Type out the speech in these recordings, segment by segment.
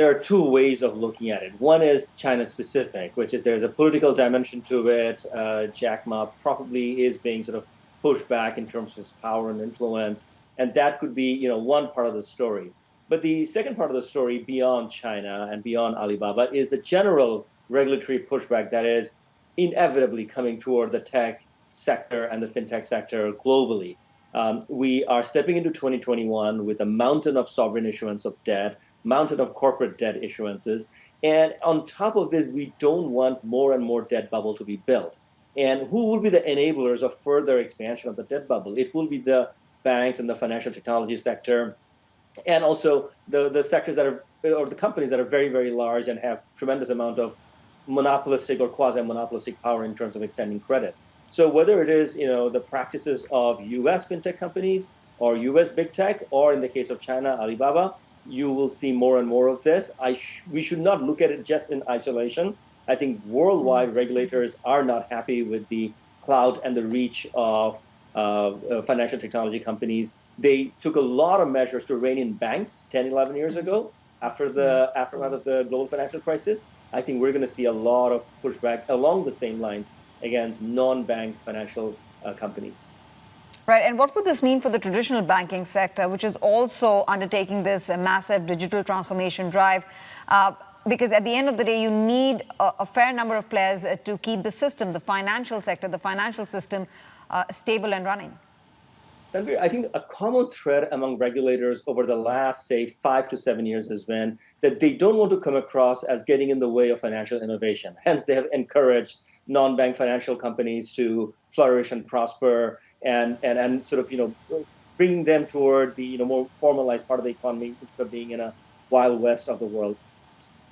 there are two ways of looking at it. One is China-specific, which is there's a political dimension to it. Jack Ma probably is being sort of pushed back in terms of his power and influence, and that could be, one part of the story. But the second part of the story, beyond China and beyond Alibaba, is the general regulatory pushback that is inevitably coming toward the tech sector and the fintech sector globally. We are stepping into 2021 with a mountain of sovereign issuance of debt, mountain of corporate debt issuances. And on top of this, we don't want more and more debt bubble to be built. And who will be the enablers of further expansion of the debt bubble? It will be the banks and the financial technology sector, and also the sectors that are, or the companies that are very, very large and have tremendous amount of monopolistic or quasi-monopolistic power in terms of extending credit. So whether it is, the practices of U.S. fintech companies or U.S. big tech, or in the case of China, Alibaba, you will see more and more of this. We should not look at it just in isolation. I think worldwide regulators are not happy with the clout and the reach of financial technology companies. They took a lot of measures to rein in banks 10, 11 years ago after the aftermath of the global financial crisis. I think we're going to see a lot of pushback along the same lines against non-bank financial companies. Right. And what would this mean for the traditional banking sector, which is also undertaking this massive digital transformation drive? Because at the end of the day, you need a fair number of players to keep the system, the financial sector, the financial system stable and running. Tanvir, I think a common thread among regulators over the last, say, 5 to 7 years has been that they don't want to come across as getting in the way of financial innovation. Hence, they have encouraged non-bank financial companies to flourish and prosper and sort of, bringing them toward the, more formalized part of the economy instead of being in a wild west of the world,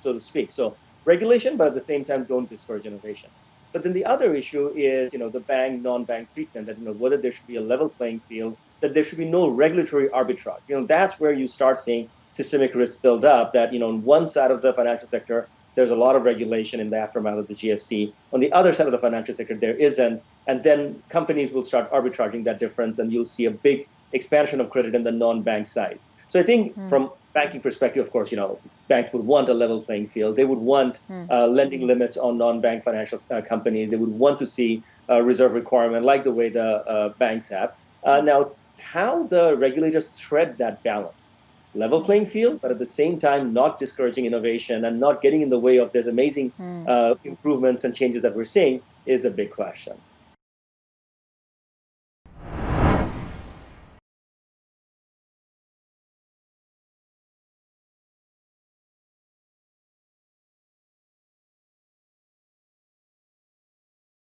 so to speak. So regulation, but at the same time, don't discourage innovation. But then the other issue is, the bank, non-bank treatment, that, whether there should be a level playing field, that there should be no regulatory arbitrage. That's where you start seeing systemic risk build up, that, on one side of the financial sector, there's a lot of regulation in the aftermath of the GFC. On the other side of the financial sector, there isn't. And then companies will start arbitraging that difference, and you'll see a big expansion of credit in the non-bank side. So I think from banking perspective, of course, banks would want a level playing field. They would want lending limits on non-bank financial companies. They would want to see a reserve requirement like the way the banks have. Now, how the regulators thread that balance, level playing field, but at the same time not discouraging innovation and not getting in the way of these amazing improvements and changes that we're seeing, is the big question.